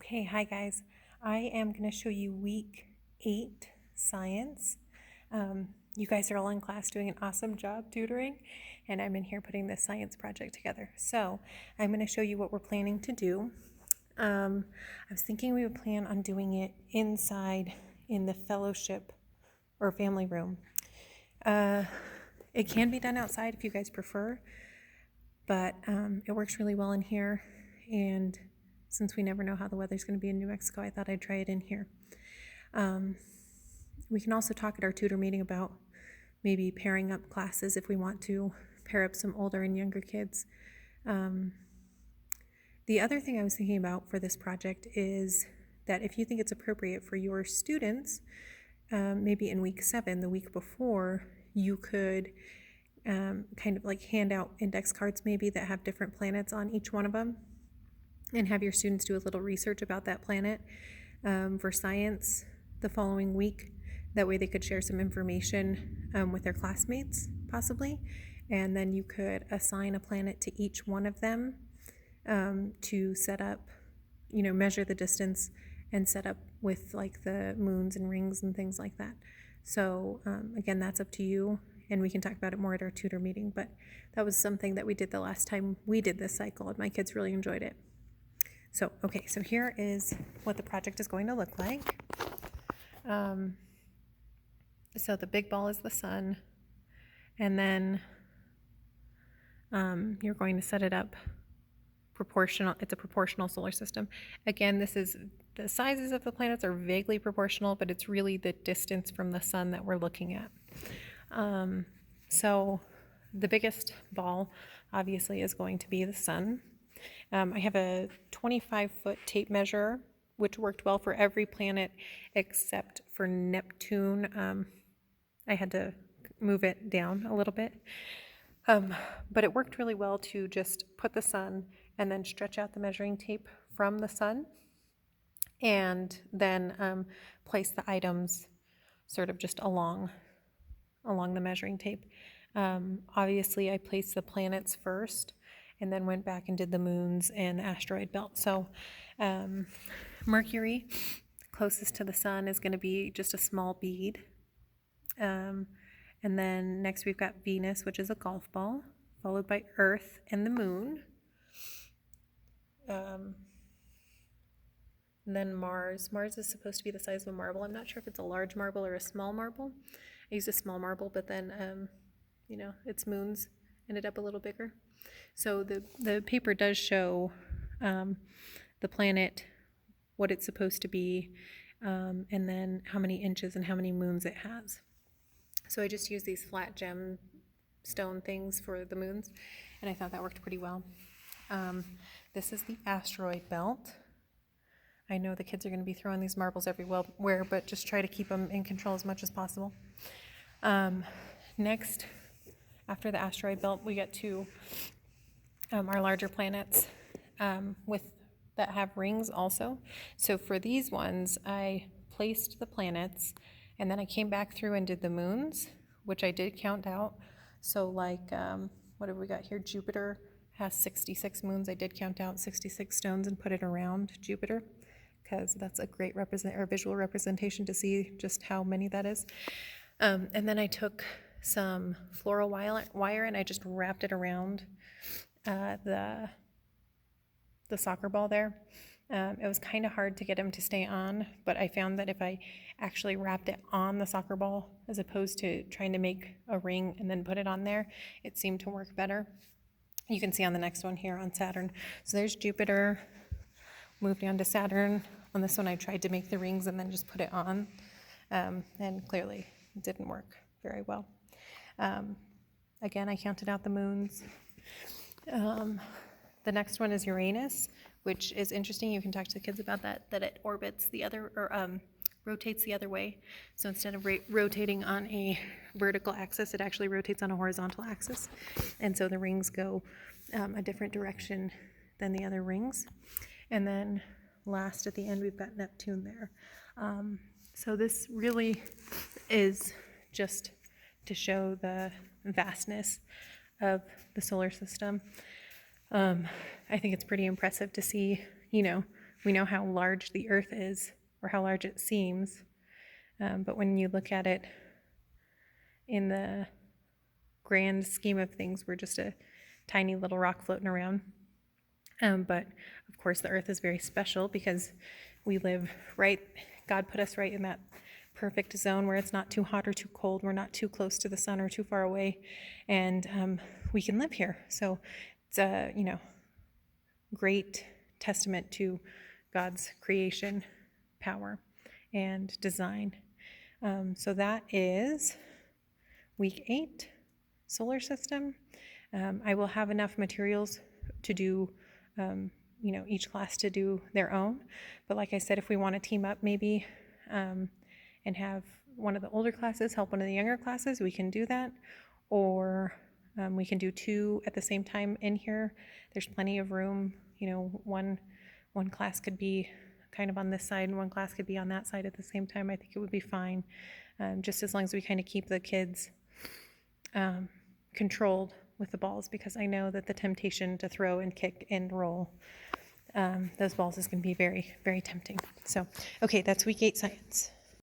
Okay, hi guys. I am going to show you week 8 science. You guys are all in class doing an awesome job tutoring, and I'm in here putting this science project together. So I'm going to show you what we're planning to do. I was thinking we would plan on doing it inside in the fellowship or family room. It can be done outside if you guys prefer, but it works really well in here, and since we never know how the weather's going to be in New Mexico, I thought I'd try it in here. We can also talk at our tutor meeting about maybe pairing up classes if we want to pair up some older and younger kids. The other thing I was thinking about for this project is that if you think it's appropriate for your students, maybe in week 7, the week before, you could kind of like hand out index cards maybe that have different planets on each one of them, and have your students do a little research about that planet for science the following week. That way they could share some information with their classmates, possibly, and then you could assign a planet to each one of them to set up, measure the distance and set up with like the moons and rings and things like that. So again, that's up to you, and we can talk about it more at our tutor meeting, but that was something that we did the last time we did this cycle, and my kids really enjoyed it. So, okay, so here is what the project is going to look like. So the big ball is the sun, and then you're going to set it up proportional. It's a proportional solar system. Again, the sizes of the planets are vaguely proportional, but it's really the distance from the sun that we're looking at. So the biggest ball, obviously, is going to be the sun. I have a 25-foot tape measure, which worked well for every planet except for Neptune. I had to move it down a little bit. But it worked really well to just put the sun and then stretch out the measuring tape from the sun, and then place the items sort of just along the measuring tape. Obviously, I placed the planets first, and then went back and did the moons and the asteroid belt. So Mercury, closest to the sun, is going to be just a small bead. And then next we've got Venus, which is a golf ball, followed by Earth and the moon. And then Mars. Mars is supposed to be the size of a marble. I'm not sure if it's a large marble or a small marble. I used a small marble, but then, its moons ended up a little bigger. So the paper does show the planet, what it's supposed to be, and then how many inches and how many moons it has. So I just used these flat gem stone things for the moons, and I thought that worked pretty well. This is the asteroid belt. I know the kids are going to be throwing these marbles everywhere, but just try to keep them in control as much as possible. Next, after the asteroid belt, we get to our larger planets that have rings also. So for these ones, I placed the planets, and then I came back through and did the moons, which I did count out. So like, what have we got here? Jupiter has 66 moons. I did count out 66 stones and put it around Jupiter, because that's a great visual representation to see just how many that is. And then I took some floral wire and I just wrapped it around the soccer ball there. It was kind of hard to get them to stay on, but I found that if I actually wrapped it on the soccer ball as opposed to trying to make a ring and then put it on there, it seemed to work better. You can see on the next one here on Saturn. So there's Jupiter, moved on to Saturn. On this one I tried to make the rings and then just put it on, and clearly it didn't work very well. Again, I counted out the moons. The next one is Uranus, which is interesting. You can talk to the kids about that it orbits the other, or rotates the other way. So instead of rotating on a vertical axis, it actually rotates on a horizontal axis. And so the rings go a different direction than the other rings. And then last at the end, we've got Neptune there. So this really is just to show the vastness of the solar system. I think it's pretty impressive to see, we know how large the earth is, or how large it seems, but when you look at it in the grand scheme of things, we're just a tiny little rock floating around. But of course, the earth is very special because we live right, God put us right in that perfect zone where it's not too hot or too cold. We're not too close to the sun or too far away, and we can live here. So it's a, great testament to God's creation power and design. So that is week 8, solar system. I will have enough materials to do, each class to do their own. But like I said, if we want to team up maybe and have one of the older classes help one of the younger classes, we can do that. Or we can do 2 at the same time in here. There's plenty of room. One class could be kind of on this side and one class could be on that side at the same time. I think it would be fine, just as long as we kind of keep the kids controlled with the balls, because I know that the temptation to throw and kick and roll those balls is going to be very, very tempting. So, okay, that's week 8 science.